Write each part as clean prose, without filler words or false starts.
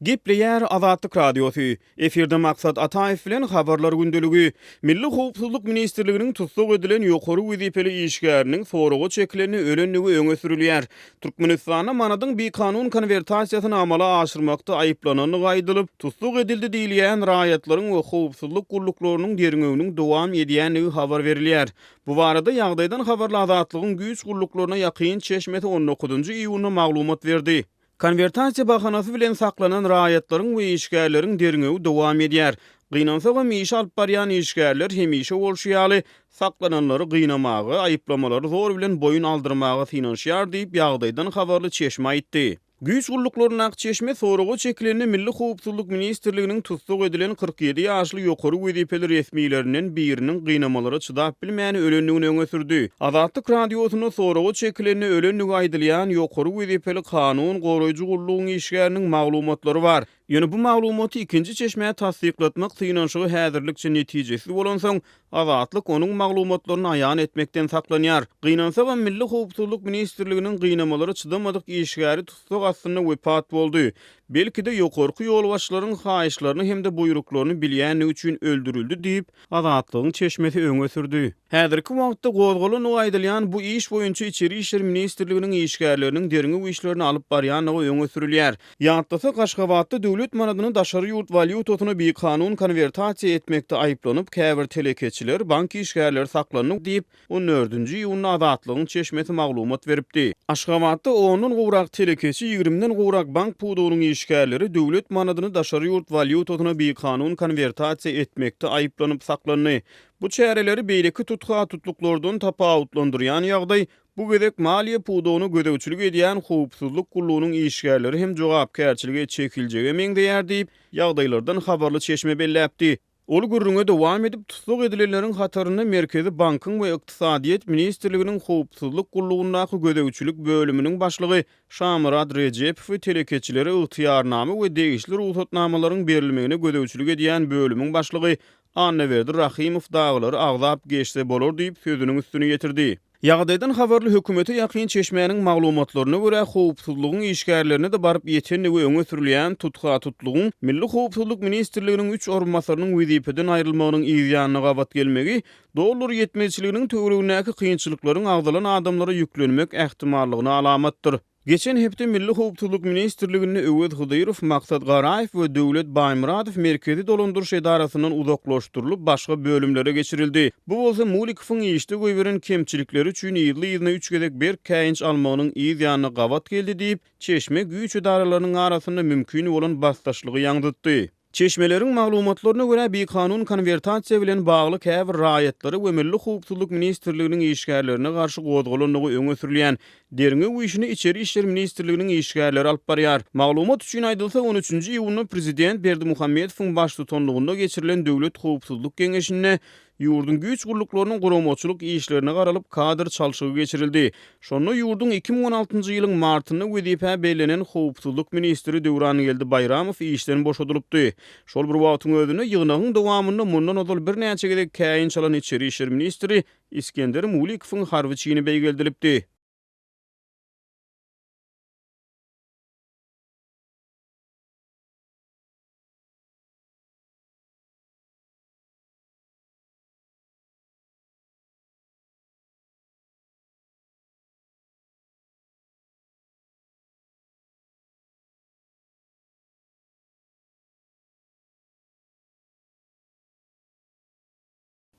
Gepleyer Azatlyk Radiosu. Eferde maksat Ataev bilen habarlar gündölügi. Milli Howpsuzlyk Ministrliginiň tutsuk edilen ýokary wezipeli işgäriniň soragy çekilenini ölenligi öňe sürülýär. Türkmenistana manadyň bir kanun konvertasiýasyny amala aşyrmakda aýyplananyny gaýdylyp, tutsuk edildi diýilýän raýatlaryň we howpsuzlyk guruluklarynyň derňeginiň dowam edýänligi habar berilýär. Bu barada ýagdaýdan habarlar Azatlygyň güýç guruluklaryna ýakyn çeşmeti 19-njy iýuny maglumat berdi. Konvertasiýa bahanasy bilen saklanan raýatlaryň we işgärleriň derňegi dowam edýär. Gynansa we mişe alyp barýan işgärler hemişe bolşýaly saklananlary gynamagy, aýyplamalary zor bilen boyun aldyrmagy finansiýar diýip ýagdaýdan habarly çeşme aýtdy. Güýç guruluklarynyň çeşme soragy çekilenini Milli Howpsuzlyk Ministrliginiň tutsuk edilen 47 ýaşly ýokary wezipeli resmiýlerinden biriniň gynamalary çydap bilmäni ölenligini öňe sürdi. Azatlyk radiosyna soragy çekilenini ölenligi aýdylýan ýokary wezipeli kanun goraýjy gurulugyň işgäriniň maglumatlary bar. Ýöne bu maglumaty ikinji çeşmeye tasdiklatmak synanşygy häzirlikçe netijesi bolan soň Azatlyk onuň maglumatlaryny aýan etmekden saklanýar. Gynansa we Milli Howpsuzlyk Ministrliginiň gynamalary çydamadyk işgäri tutsuk astyna wepat boldy. Belki de ýokarky ýol başlaryň haýyşlaryny hem de buýruklaryny bilýän üçin öldürildi diýip Azatlygyň çeşmesi öňe sürdi. Häzirki wagtda gozgolan aýdylýan bu iş boýunça Içeri işler Ministrliginiň işgärleriniň derňi işlerini alyp barýanlygy öňe sürülýär. Ýagtasa Gaşgabatda döwlet manadyny daşary ýurt valyutasyny bir kanun konvertasiýa etmekde aýyplanyp käbir telekeçiler, bank işgärleri saklanyp diýip 14-nji iýuny Azatlygyň çeşmesi maglumat beripdi. Aşgabatda 10-dan gowrak telekeçi 20-den gowrak bank pudunyň işgärleri döwlet manadyny daşary ýurt valyutasyna bir kanun konvertasiýa etmekde aýyplanyp saklandy. Bu çäreleri beýleki tutukluklardan tapawutlandyrýan ýagdaý bu gedek maliýe puduny gödäwçilik edýän howpsuzlyk gurulugynyň işgärleri hem jogapkärçilige çekiljegi meňdeýär diýip ýagdaýlardan habarly çeşme belläpdi. Ol gurrunga dowam edip tutsuk edilenleriň hataryny Merkezi Bankyň we Ykdysadyýet Ministrliginiň howpsuzlyk gurulugyndaky gödäwçilik bölüminiň başlygy Şamrad Rejepow telekeçilere ygtyýarnama we degişli ruhsatnamalaryň berilmegine gödäwçilik edýän bölümiň başlygy Anneverdi Rahimow daglary agzap geçse bolar diýip sözüniň üstüne getirdi. Ýagdaýdan habarly hökümete ýakyn çeşmeýäniň maglumatlaryna görä howpsuzlygyň işgärlerine de baryp ýetenligi öňe sürülýän tutulgyň Milli Howpsuzlyk Ministrliginiň 3 orunbasarynyň wezipeden aýrylmagynyň ýygyanyna gabat gelmegi, dollar ýetmezçiliginiň töweregindäki kynçylyklaryň agdalan adamlara ýüklenmek ähtimallygyna alamatdyr. Geçen hepde Milli Howpsuzlyk Ministrligini Öwed Hudaýerow, Maksat Garaýew we Döwlet Baýmuradow Merkezi dolandyryş edarasynyň uzaklaşdyrylyp başga bölümlere geçirildi. Bu bolsa Mulikowyň işde goýberen kemçilikleri üçin ýyly-ýylyna 3 gedek bir käýinç almagynyň ýygyanyna gabat geldi diýip çeşme güýç edaralarynyň arasynda mümkin bolan bastaşlygy ýaňdytdy. Çeşmeleriň maglumatlaryna görä bir kanun konvertasiýa bilen bagly käbir raýatlary we Milli Howpsuzlyk Ministrliginiň işgärlerine garşy gozgolanlygy öňe sürilýän derňe bu işini Içeri işler Ministrliginiň işgärleri alyp barýar. Maglumat üçin aýdylsa 13-nji iýuny Prezident Berdimuhammedowyň baş tutanlygynda geçirilen Döwlet Howpsuzlyk Geňeşine ýurdun güýç guruluklarynyň guramaçylyk işlerine garalyp kadr çalşygy geçirildi. Şonu ýurdun 2016-njy ýylyň martyny wezipe belenen Howpsuzlyk ministri Döwrangeldi Bayramow işden boşadylypdy. Şol bir wagtyň özünde ýygnagyň dowamynda mundan öňe bir näçe gedek käýin çalan Içeri işler ministri İskender Mulikowyň harbyçyny beýgeldilipdi.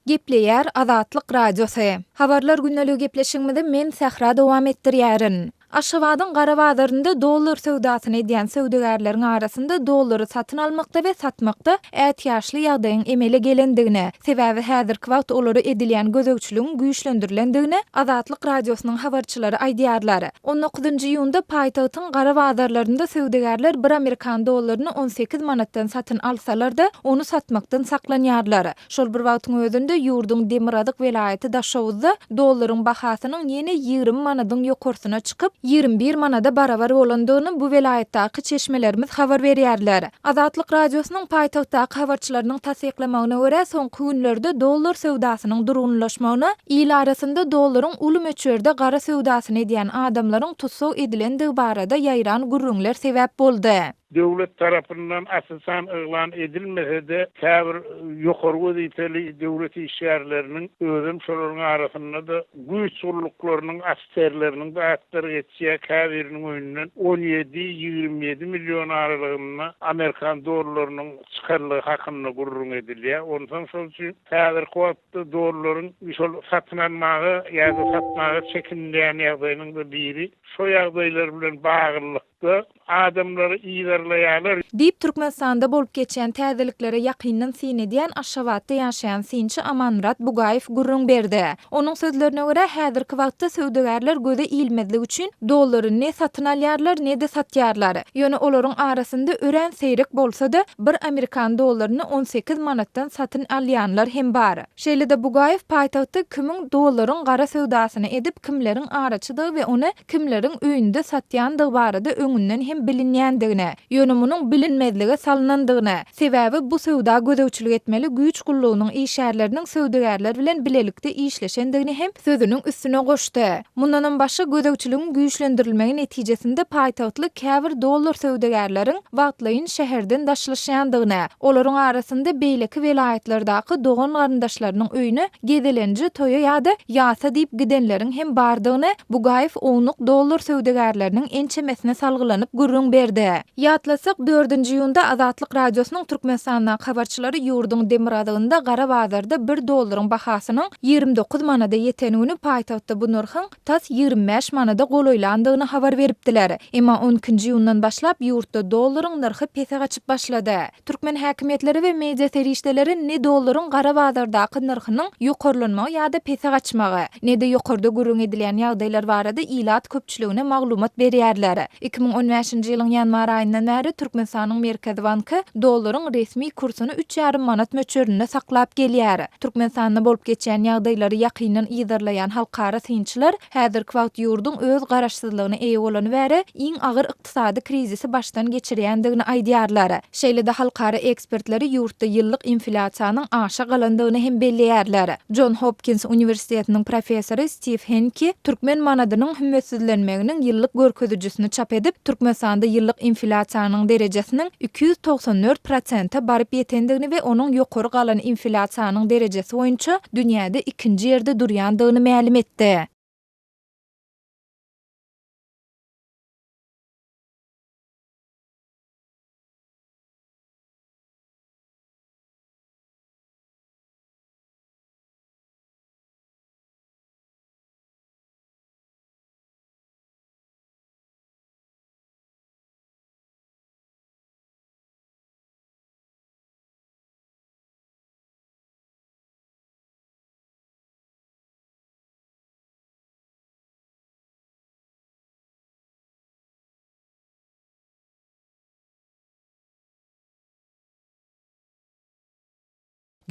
Gepleýär Azatlyk Radiosy. Habarlar günneligi gepleşigimizde men Sähra dowam etdirýärin. Aşgabatyň gara bazarynda dollar söwdasyny edýän söwdegärleriň arasynda dollary satyn almakda we satmakda ätýaşly ýagdaýyň emele gelendigine, sebäbi häzirki wagt olary edilýän gözegçiligiň güýçlendirilendigine Azatlyk Radiosynyň habarçylary aýdýarlar. 19-njy iýunda paýtagtyň gara bazarlarynda söwdegärler bir Amerikan dollaryny 18 manatdan satyn alsalar-da, onu satmakdan saklanýarlar. Şol bir wagtyň özünde ýurdun Demiradyk welaýaty Daşowuzda dollaryň bahasynyň ýene 20 manadyň ýokarsyna çykyp 21 manada barabar bolandygyny bu welaýatdaky çeşmelerimiz habar berýärler. Azatlyk Radiosynyň paýtagtdaky habarçylarynyň tasdiklamagyna görä soňky günlerde dollar söwdasynyň durgunlaşmagyna ýyl arasynda dollaryň uly möçberde gara söwdasyny edýän adamlaryň tutsuk edilendigi barada ýaýran gurrunlar sebäp boldy. devlet tarafından asasan ıglan edilmese de käbir ýokargy wezipeli devlet işgärleriniň özüm şolaryň arasynda da güýçlükleriniň askerleriniň da atlar geçýär käbiriniň öňünden 17-27 milyon aralygynda Amerikan dolarlarynyň çykarlygy hakynda gurrun edilýär. Ondan şol üçin käbir kuwatly dolarlaryň şol satyn almagy ýa-da satmagy çekinýän ýagdaýynyň da biri şo ýagdaýlar bilen baglanykda adamlary iýerleýärler. Diýip Türkmenistanda bolup geçen täzeliklere ýakyndan sinediýän Aşgabatda ýaşaýan sinçi Amanmurat Bugaýew gurrun berdi. Onuň sözlerine görä häzirki wagtda söwdegerler göze ilmezlik üçin dolary ne satyn alýarlar ne de satýarlar. Ýöne olaryň arasynda ören seýrek bolsa-da bir Amerikan dolaryny 18 manatdan satyn alýanlar hem bar. Şeýle-de Bugaýew paýtagtda kimin dolaryň gara söwdasyny edip kimleriň araçydygy we ony kimleriň öýünde satýandygy barada öňünden hem bilinýändigine, ýöne munyň bilinmezlige salynandygyna, sebäbi bu söwda gözegçilik etmeli güýç gullugynyň işgärleriniň söwdegerler bilen bilelikde işleşendigini hem sözüniň üstüne goşdy. Mundan başga gözegçiligiň güýçlendirilmegi netijesinde paýtagtly käbir dolar söwdegerleriň wagtlaýyn şäherden daşlaşýandygyna, olaryň arasynda beýleki welaýatlardaky dogan garandaşlarynyň öýüne gedelenji toýa ýa-da ýasa diýip gidenleriň hem bardygyna Bugaýew oňluk dolar söwdegerleriniň ençemesine salgylanyp gurrun berdi. Ýatlasak 4-nji ýylda Azatlyk radiosynyň Türkmenistandan habarçylary ýurdun Demiradygynda gara bazarda 1 dolaryň bahasynyň 29 manada ýetenigini paýtagtda bu narhyň tas 25 manada golaýlandygyny habar beripdiler. Emma 12-nji ýyldan başlap ýurtda dolaryň narhy pese gaçyp başlady. Türkmen häkimetleri we media serişdeleri ne dolaryň gara bazardaky narhynyň ýokarlanmagy ýa-da pese gaçmagy, ne de ýokarda gurrun edilýän ýagdaýlar barada ilat köpçüligine maglumat berýärler. 2015-nji ýylyň ýanwar aýyndan bäri Türkmenistanyň Merkez Banky dolaryň resmi kursyny 3,5 manat möçöründe saklap gelýär. Türkmenistanda bolup geçen ýagdaýlary ýakyndan ýyzarlaýan halkara synçylar häzirki wagt ýurdun öz garaşsyzlygyny eýe bolan bäri iň agyr ykdysady krizisi başdan geçirýändigini aýdýarlar. Şeýle-de halkara ekspertleri ýurtda ýyllyk inflasiýanyň aşa galandygyny hem belleýärler. John Hopkins Universitetiniň professory Steve Henke türkmen manadynyň hümmetsizlenmeginiň ýyllyk görkezüjisini çap edip Türkmenistanda ýyllyk inflasiýanyň derejesiniň 294% baryp ýetendigini we onuň ýokary galan inflasiýanyň derejesi boýunça dünýäde 2-nji ýerde durýandygyny ma'lum etdi.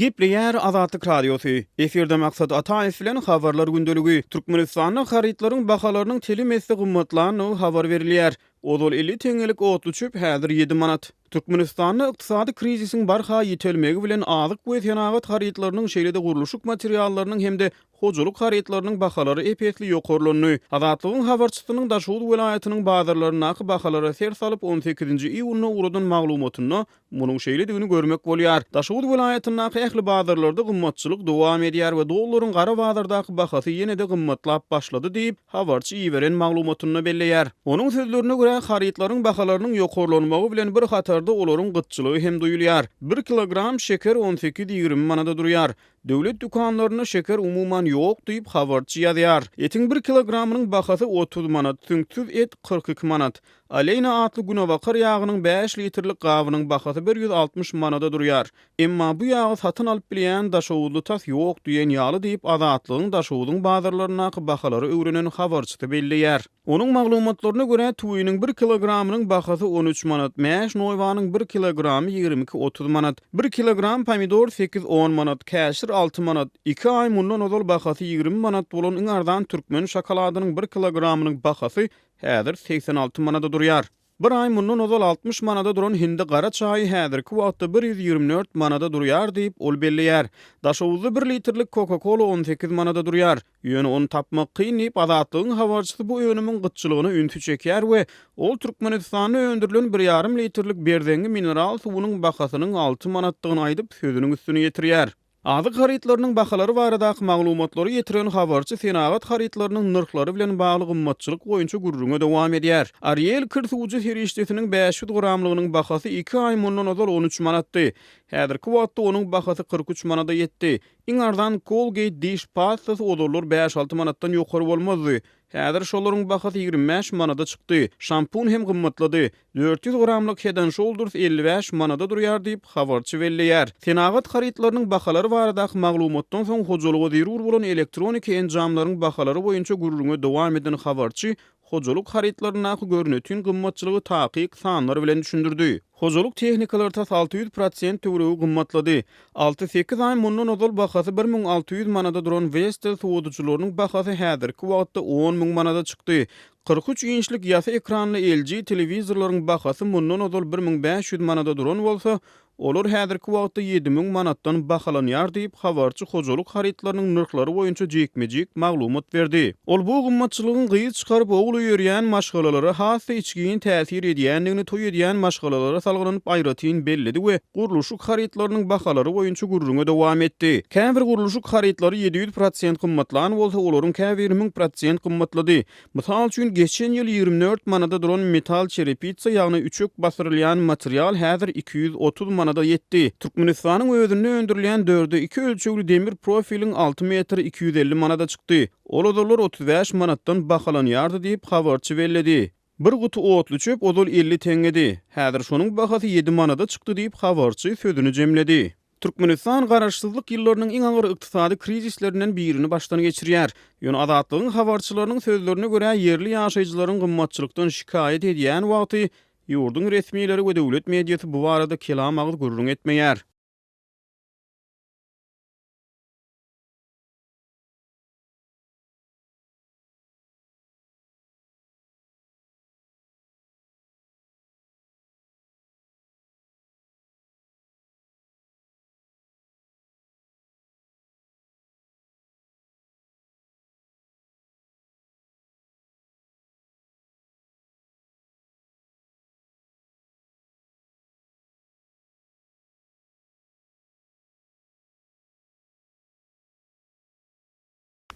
Gepleýär Azatlyk radiosu. Eferde maksat Ataýew bilen habarlar gündeligi. Türkmenistanyň harytlaryň bahalarynyň telemesi gymmatlanyny habar berilýär. Odol 50 teňelik otlu çöp häzir 7 manat. Türkmenistanyň ykdysady krizisiň barha ýetelmegi bilen azyk we senagat harytlarynyň şeýle-de guruluşyk materiallarynyň hemde hojuluk harytlarynyň bahalary epetli ýokarlandy. Azatlygyň habarçysynyň Daşuly welaýatynyň bazarlaryna bahalary ser salyp 18-nji iýulna uradan maglumatyny munyň şeýledigini görmek bolýar. Daşuly welaýatynyň ähli bazarlarda gymmatçylyk dowam edýär we dolaryň gara bazardaky bahasy ýene-de gymmatlap başlady diýip habarçy iýberen maglumatyny belleýär. Onuň sözlerine görä harytlaryň bahalarynyň ýokarlanmagy bilen bir hatarda olaryň gytçylygy hem duýulýar. 1 kilogram şeker 18-20 manada durýar. Döwlet dükanlaryna şeker umuman ýok diýip habarçy ýazýar. Etiň 1 kilogramynyň bahasy 30 manat, tüňsüz et 42 manat. Aleyna atly günabakar ýagynyň 5 litrlik gabynyň bahasy 160 manada durýar. Emma bu ýagy satyn alyp bilýän Daşowly tas ýok diýen ýaly diýip Azatlygyň Daşowlyň bazarlaryna bahalary öwrenen habarçy belleýär. Onuň maglumatlaryna görä tuýynyň 1 kilogramynyň bahasy 13 manat, mäş noýwanyň 1 kilogramy 22-30 manat, 1 kilogram pomidor 8-10 manat, käşir 6 manat, 2 ay mundan ozal bahasy 20 manat bolan iňardan türkmen şokoladynyň 1 kilogramynyň bahasy häzir 86 manada durýar. Bir ay mundan ozal 60 manada duran hindi qara çayı häzirki wagtda 124 manada durýar diýip ol belliýär. Daşowuzda 1 litrlik Coca-Cola 18 manada durýar. Ýöne onu tapmak kyn diýip azatlygyň habarçysy bu önümiň gytçylygyny üntü çekýär we ol Türkmenistanda öndürilen 1,5 litrlik berdengi mineral suwunyň bahasynyň 6 manatdygyny aýdyp sözüniň üstüne ýetirýär. Azyk haritlarynyň bahalary baradaky maglumatlary ýetiren habarçy senagat haritlarynyň nyrklary bilen bagly gymmatçylyk boýunça gurrunga dowam edýär. Ariel Kırsuwjy feriştesiniň 500 gramlygynyň bahasy 2 ay mundan ozal 13 manatdy. Häzirki wagtda onuň bahasy 43 manada ýetdi. Iňardan Colgate diş pastasy odurlar 5-6 manatdan ýokary bolmazdy. Häzir şolaryň bahasy 25 manada çykdy. Şampun hem gymmatlady. 400 gramlyk Head & Shoulders 55 manada durýar diýip habarçy belliýär. Senagat haritlarynyň bahalary baradaky maglumatdan soň hojalyga zerur bolan elektronik enjamlaryň bahalary boýunça gurrunga dowam eden habarçy hojalyk haritlaryna görnetiniň gymmatçylygy takyk sanlary bilen düşündirdi. Hojalyk tehnikaları tas 600% töweregi gymmatlady. 6-8 ay mundan ozal bahasy 1600 manada duran Vestel soğuducularynyň bahasy häzirki wagtda 10.000 manada çykdy. 43 inçlik ýasy ekranly LG telewizorlaryň bahasy mundan ozal 1500 manada duran bolsa, olar häzirki wagtda 7.000 manatdan bahalanýar diýip habarçy hojalyk haritlarynyň nyrklary boýunça jekmejek maglumat berdi. Ol bu gymmatçylygyň gyýy çykaryp ogly ýörýän maşgalalary hasy içgiň täsir edýändigini toý edýän maşgalalara salgynyp aýratyn bellidi we guruluşyk haritlarynyň bahalary boýunça gurrunga dowam etdi. Käbir guruluşyk haritlary 700% gymmatlan bolsa, olaryň käbiri 1000% gymmatlady. Mysal üçin geçen ýyl 24 manada duran metal çerepitsa ýagny üçük basyrylýan material häzir 230 manada ýetdi. Türkmenistanyň özünde öndürilen 4-2 ölçekli demir profiliň 6 metr 250 manada çykdy. Ol odurlar 35 manatdan bahalanýardy diýip habarçy bellidi. Bir gutu otlu çöp odol 50 teňedi. Häzir şonuň bahasy 7 manada çykdy diýip habarçy sözüni jemledi. Türkmenistan garaşsyzlyk ýyllarynyň iň aňyr ykdysady krizislerinden birini başdan geçirýär. Ýöne azatlygyň habarçylarynyň sözlerine görä yerli ýaşaýjylaryň gymmatçylykdan şikayet edýän wagty ýurdun resmiýetleri we döwlet mediýasy bu barada kelam agyr gurrun etmeýär.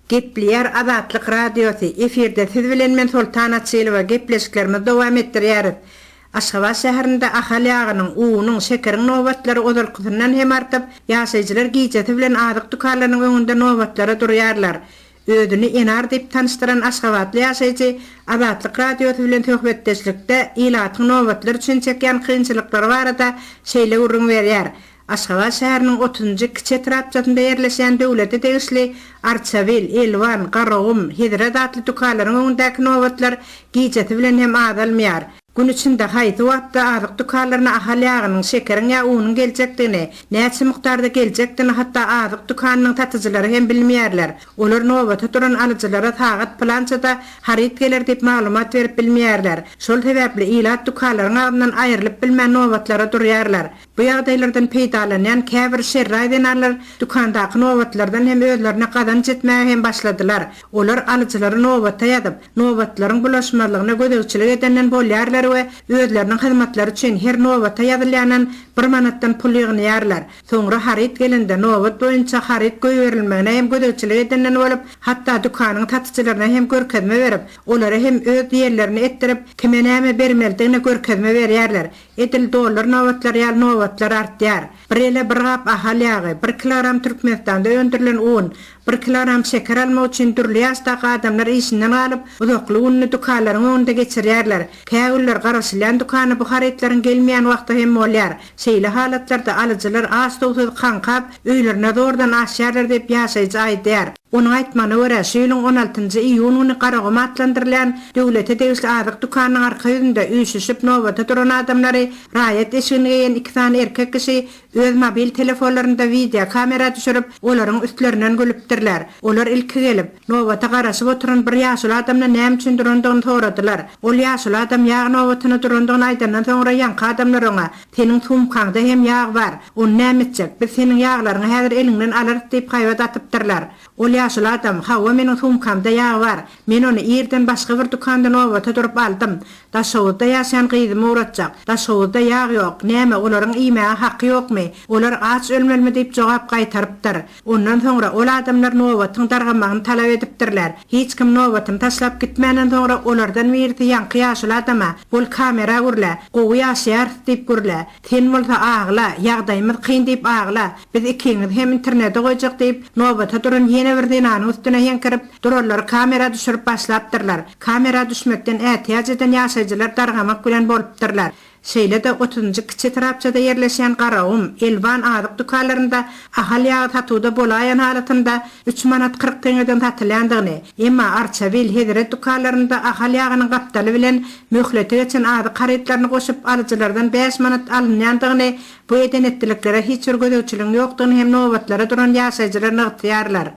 Gepleýär Azatlyk radiosu efirde siz bilen men Sultan Atçylywa gepleşiklerimiz dowam etdirýäris. Aşgabat şäherinde ahal ýagynyň uwunyň şekeriň nobatlary odalkyndan hem artyp, ýaşaýjylar giýjesi bilen azyk dükanlarynyň öňünde nobatlara durýarlar. Ödüni enar diýip tanıştyran Aşgabatly ýaşaýjy Azatlyk radiosu bilen töhbetdeşlikde ilatyň nobatlar üçin çekýän kynçylyklary barada şeýle urun berýär. Aşgabat şäheriniň 30-njy kiçe trapçatynda ýerleşen döwleti tegisli Arçavil, Elwan, Garagum, Hidret atly dükanlaryň öňündäki nobatlar giýjesi bilen hem azalmaýar. Gün içinde haýsy wagtda azyk dükanlaryna ahal ýagynyň şekeriň ýa uwunyň geljekdigini, näçe mukdarda geljekdigini hatda azyk dükanynyň tatyjylary hem bilmeýärler. Olar nowata duran alyjylara sagat plançada harit geler diýip maglumat berip bilmeýärler. Şol sebäpli ilat dükanlaryň agyndan aýrylyp bilmän nobatlara durýarlar. Bu ýagdaýlardan peýdalanýan käbir şerraýdanlar dükandaky nobatlardan hem özlerine gadan jetmäge hem başladylar. Olar alyjylary nowata ýadyp, nobatlaryň bulaşmalygyna gödekçilik edenden bolýarlar we özleriniň hyzmatlary üçin her nowata ýazylýanan 1 manatdan pul ýygnaýarlar. Soňra harit gelende nowat boýunça harit goýberilmegine hem gödekçilik edenden bolup, hatda dükanyň tatyjylaryna hem görkezme berip, olary hem öz ýerlerini etdirip, kime näme bermeldigine görkezme berýärler. Edil dollar nowatlary ýa nowatlar artýar. Bir gap ahal ýagy, 1 kilogram Türkmenistanda öndürilen un, 1 kilogram şeker almak üçin türli ýaşdaky adamlar işinden alyp, uzakly unly dükanlaryň öňünde geçirýärler. Käwürler garaşylýan dükany bu haritlaryň gelmeýän wagtda hem bolýar. Şeýle halatlarda alyjylar az dowsuz kankap, öýlerine dordan aşýarlar diýip ýaşaýjy aýdýar. Onun aýtmana görä şeýleň 16-njy iýunyny garagama atlandyrılan döwlete degişli azyk dukanynyň arka ýüzünde üýsüşip nowata duran adamlary raýat eşigine giren 2 tane erkek kişi öz mobil telefonlarynda video kamera düşürip olaryň üstlerinden gülüpdirler. Olar ilki gelip nowata garaşyp oturan bir ýaşly adamna näme üçin durandygyny soradylar. Ol ýaşly adam ýagy nowatyny durandygyny aýdandan soňra ýanky adamlar oňa "Teniň tumkaňda hem ýag bar. O näme etjek? Biz seniň ýaglaryňy häzir elinden alaryk" diýip gaýbat atypdyrlar. Ol ýaşly adam "Hawa meniň tumkamda ýag bar. Men ony ýerden başga bir dukandan nowata durup aldym. Daşowda ýaşaýan gyýdym uğratjak. Daşowda ýag ýok. Näme olaryň iýmäge haqqy ýokmy? Olar aç ölmelmi?" diýip jogap gaýtarypdyr. Ondan soňra ol adamlar nowatyň dargamagyny talap edipdirler. Hiç kim nowatyny taşlap gitmenden soňra olardan birisi ýanky ýaşly adama "Bol kamera gürle, gowy ýaşaýar" diýip gürle. "Sen bolsa agla, ýagdaýymyz kyn" diýip agla. "Biz ikiňiz hem internete goýjak" diýip nowata duran ýene bir dinanyň üstüne ýenkirip durarlar kamera düşürip başlapdyrlar. Kamera düşmekden ätiyaj eden ýaşaýjylar dargamak bilen bolupdyrlar. Şeýle de 30-njy kiçi tarapçada ýerleşen Garawum, Elvan azyk dukanlarynda ahal ýagy satuda bolaýan halatynda 3 manat 40 teňeden satylýandygyny, emma Arçavel hedire dukanlarynda ahal ýagynyň gapdaly bilen möhleti geçen azyk harytlaryny goşup alyjylardan 5 manat alynýandygyny, bu edenetdiliklere hiç bir gödöwçiligiň ýokdugyny hem nowatlara duran ýaşaýjylar nygtýarlar.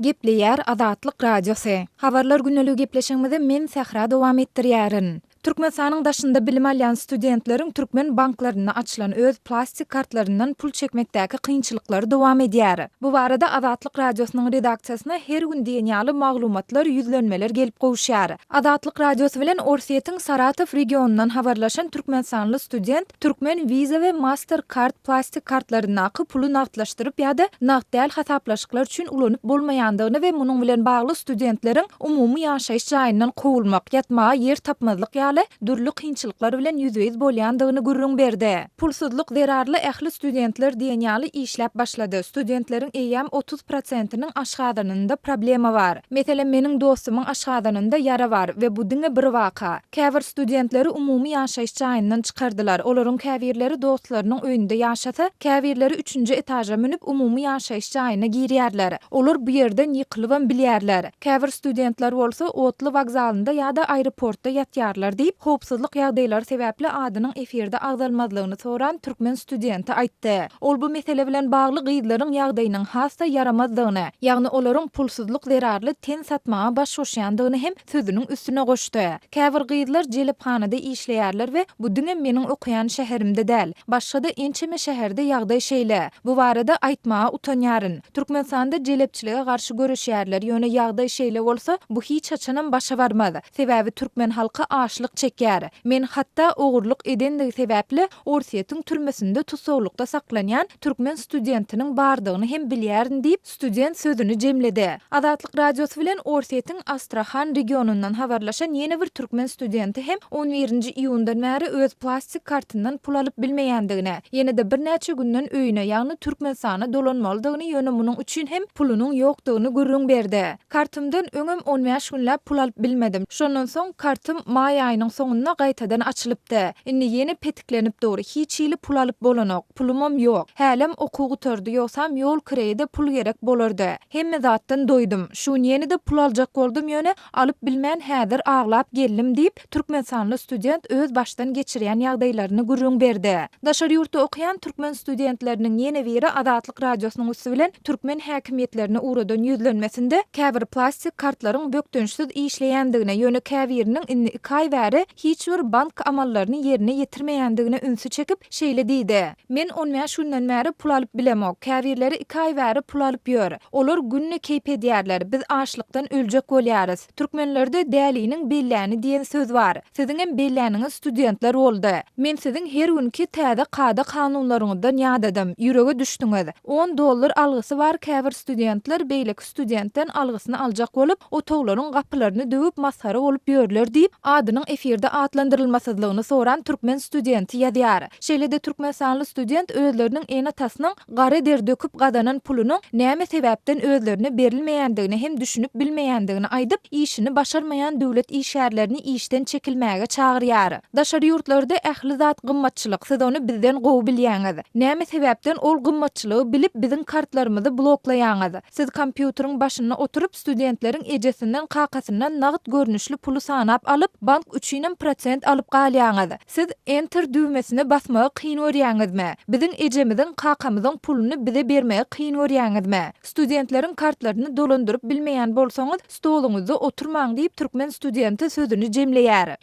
Gepleýär Azatlyk Radiosy. Habarlar güneligi gepleşigimizde men Sahra dowam etdirýärin. Türkmenistanyň daşynda bilim alýan studentleriň türkmen banklaryna açylan öz plastik kartlaryndan pul çekmekdäki kynçylyklary dowam edýär. Bu barada Azatlyk Radiosynyň redaksiýasyna her gün diýenýaly maglumatlar, ýüzlenmeler gelip gowşýar. Azatlyk Radiosy bilen Orsiýetiň Saratow regionundan habarlaşan türkmenistanly student türkmen Visa we Mastercard plastik kartlarynaky puly nagdlaşdyryp ýa-da nagd däl hasaplaşyklar üçin ulanyp bolmaýandygyny we munyň bilen bagly studentleriň umumy ýaşaýyş jaýyndan kowulmak, ýatmaga ýer tapmazlyk durly kynçylyklar bilen ýüzüýiz bolýandygyny gürrüň berdi. Pulsuzlyk zerarly ähli studentler diýenýaly işläp başlady. Studentleriň eýam 30%-nyň aşgadanynda problema bar. Meselem meniň dostumyň aşgadanynda ýara bar we bu diňe bir waka. Käbir studentleri umumy ýaşaýyş jaýyndan çykardylar. Olaryň käbirleri dostlarynyň öýünde ýaşasa, käbirleri 3-nji etaja menip umumy ýaşaýyş jaýyna girýärler. Olar bu ýerden ýykylyp bilýärler. Käbir studentler bolsa Otly wagzalynda ýa-da aeroportda ýatýarlar diýip howpsuzlyk ýagdaýlary sebäpli adynyň efirde agdalmazlygyny soran türkmen studenti aýtdy. Ol bu mesele bilen bagly gyýdylaryň ýagdaýynyň hassa yaramazlygyny, ýagny olaryň pulsuzlyk zerarly ten satmaga baş şoşýandygyny hem sözüniň üstüne goşdy. Käbir gyýdylar jelephanada işleýärler we bu diňe meniň okuyan şäherimde däl, başga-da ençeme şäherde ýagdaý şeýle. Bu barada aýtmaga utanýaryn. Türkmenistanda jelepçilige garşy görüşýärler, ýöne ýagdaý şeýle bolsa bu hiç açanan başa barmaz. Sebäbi türkmen halky açlyk çekýär. Men hatda ogurluk edendigi sebäpli Orsiýetiň türmesinde tutsawlukda saklanýan türkmen studentiniň bardygyny hem bilýärin diýip student sözüni jemledi. Azatlyk Radiosy bilen Orsiýetiň Astrahan regionundan habarlaşan ýene bir türkmen studenti hem 11-nji iýundan bäri öz plastik kartyndan pul alyp bilmeýändigine, ýene-de bir näçe günden öýüne, ýagny Türkmenistana dolanmalydygyny ýöne munyň üçin hem pulunyň ýokdugyny gürrüň berdi. Kartymdan öňem 15 günläp pul alyp bilmedim. Şondan soň kartym maý aýynyň soňuna gaýtadan açylypdy. Indi ýene petiklenip dogry hiç ýyly pul alyp bolanok. Pulumam ýok. Hälem okugy tördi ýoksam ýol kirede pul gerek bolardy. Hemme zatdan doýdum. Şuň ýene-de pul aljak boldum ýöne alyp bilmän häzir aglap geldim diýip türkmenistanly student öz başdan geçirýän ýagdaýlaryny gürrüň berdi. Daşary ýurtda okuyan türkmen studentleriniň ýene biri Azatlyk Radiosynyň üstü bilen türkmen häkimetlerine uğradan ýüzlenmesinde käbir plastik kartlaryň bökdönüşsiz işleýändigine ýöne käbiriniň inni 2 aý bäri hiç bir bank amallaryny ýerine ýetirmeýändigine ünsü çekip şeýle diýdi. Men 15 günden bäri pul alyp bilemok. Käbirleri 2 aý bäri pul alyp ýör. Olar günni keýp edýärler. Biz açlykdan öljek bolýarys. Türkmenlerde däliniň belläni diýen söz bar. Siziň hem belläniňiz studentler boldy. Men siziň her günki täze qada kanunlaryňyzdan ýadadym. Ýürege düşdüňiz. $10 algysy bar. Käbir studentler beýleki studentden algysyny aljak bolup, otoglaryň gapylaryny döwüp masara bolup ýörler diýip adynyň efirde atlandyrylmasydlygyny soran türkmen studenti ýazýar. Şeýle-de türkmen sanly student özleriniň en atasynyň gara der döküp gadanan pulunyň näme sebäpden özlerine berilmeýändigini hem düşünüp bilmeýändigini aýdyp, işini başarmaýan döwlet işgärlerini işden çekilmäge çagyrýar. Daşary ýurtlarda ähli zat gymmatçylyk, siz ony bizden gowy bilýäňiz. Näme sebäpden ol gymmatçylygy bilip biziň kartlarymyzy bloklaýaňyz. Siz kompýuteriň başyna oturup studentleriň ejesinden kakasyndan nagd görnüşli pulu sanap alyp bank 3% alyp galýaňyz. Siz enter düýmesine basmagy kyn görýäňizmi? Biziň ejemizden kakamyzyň puluny bize bermegi kyn görýäňizmi? Studentleriň kartlaryny dolandyryp bilmeýän bolsaňyz stoluňyzda oturmaň diýip türkmen studenti sözüni jemleýär.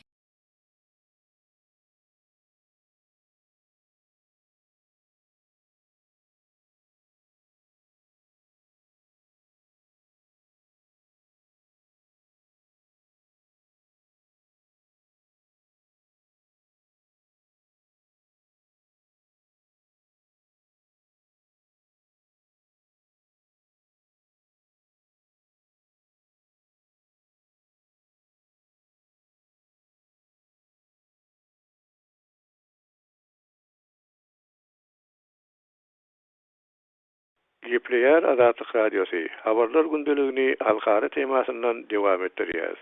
Gepleýär Azatlyk Radiosu. Habarlar gündeligini halkara temasyndan dowam etdirýär.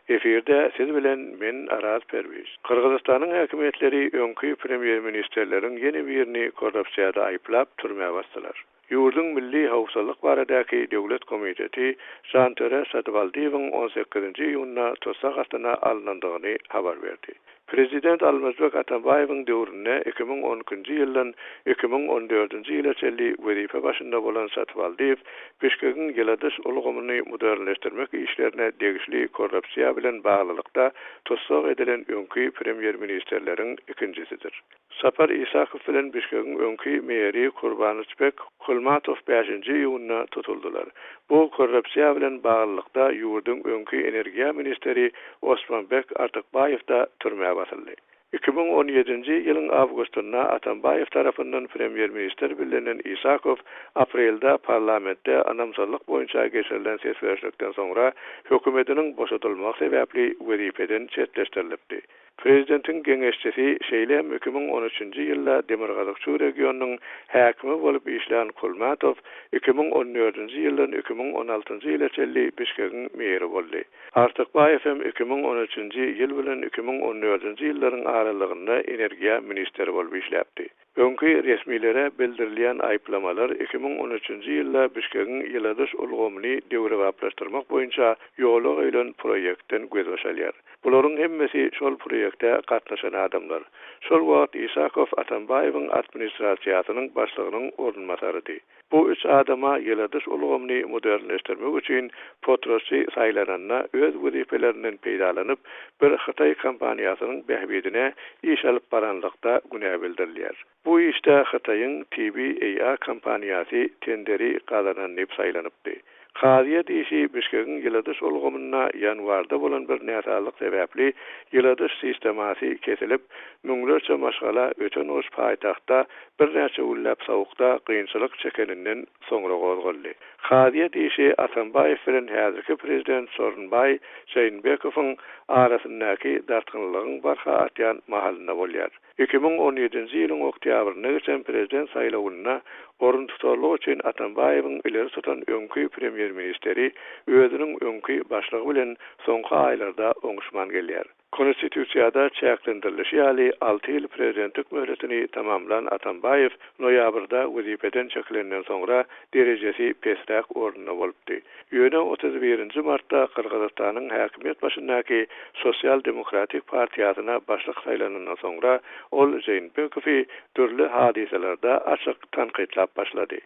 Efirde siz bilen men Araz Perwiz. Kyrgyzstanyň häkimetleri öňkü premier ministerleriň ýeni birini korrupsiýada aýplap türmäge basdylar. Ýurdun Milli Howpsuzlyk baradaky döwlet komiteti Şantöre Satybaldiýewiň 18-nji ýylyna tutsak astyna alynandygyny habar berdi. Prezident Almazbek Atambayewiň döwründe 2012-nji ýyldan 2014-nji ýyla çelli wezife başynda bolan Satybaldiýew Bişkekiň ýyladys ulgamyny modernleşdirmek işlerine degişli korrupsiýa bilen baglylykda tutsak edilen öňkü premier ministerleriň ikincisidir. Sapar Isakow bilen Bişkekiň öňkü meri Kurbançbek Kulmatow 5-nji ýylyna tutuldylar. Bu korrupsiýa bilen baglylykda ýurdun öňkü energiýa ministeri Osmanbek Artykbaýew da türmäge basyldy. 2017-nji ýylyň awgustynda Atambayew tarapyndan premier minister bilinen Isakow aprelde parlamentde anamsallyk boýunça geçirilen seçilişden soňra hökümetiniň boşatylmak sebäpli wezifeden çetleşdirildi. Prezidentiň geňeşçisi Şeýlem 2013-nji ýylda Demirgazyk regionunyň häkimi bolup işleýän Kulmatow 2014-nji ýyldan 2016-njy ýyla çelli Bişkekiň meri boldy. Artykbaýew hem 2013-nji ýyl bilen 2014-nji ýyllaryň aralygynda energiýa ministeri bolup işläpdi. Öňkü resmiýlere bildirilýän aýplamalar 2013-nji ýylda Bişkekiň ýyladys ulgamyny döwre gaplaşdyrmak boýunça ýola öýlen proýekden göz açalýar. Bularyň hemmesi şol proýekde gatnaşan adamlar. Şol wagt Isakow Atambayewiň administrasiýasynyň başlygynyň ornmasarydy. Bu üç adama ýyladys ulgamyny modernleşdirmek üçin Potrosy saýlananna öz wezifelerinden peýdalanyp bir Hytaý kompaniýasynyň behbidine iş alyp baranlykda günä bildirilýär. Bu işte Hytaýyň TBA kompaniýasy tenderi gazananyp saýlanypdy. Kaziýet işi Bişkekiň ýyladys ulgamyna ýanwarda bolan bir näsalyk sebäpli ýyladys sistemasy kesilip, müňlerçe maşgala öten oş paýtagtda bir näçe ullap sowukda kynçylyk çekeninden soňra gozguldy. Kaziýet işi Atambayew bilen häzirki prezident Sorunbay Şeýnbekowyň arasyndaky dartgynlygyň barha atýan mahalynda bolýar. 2017-nji ýylyň oktýabrynda geçen prezident saýlawyna orun tutarlyk üçin Atambayewiň ileri tutan öňkü premier ministeri özüniň öňkü başlygy bilen soňky aýlarda oňuşman gelýär. Konstitusiýada çäklendirilişi ýaly 6 ýyl prezidentlik möhretini tamamlan Atambayew noýabrda wezifeden çekilenden soňra derejesi pesrak ornuna bolupdy. Ýöne 31-nji martda Kyrgyzstanyň häkimet başyndaky Sosial Demokratik Partiýasyna başlyk saýlanandan soňra ol Jeýnbekowy türli hadiselerde açyk tanqidlap başlady.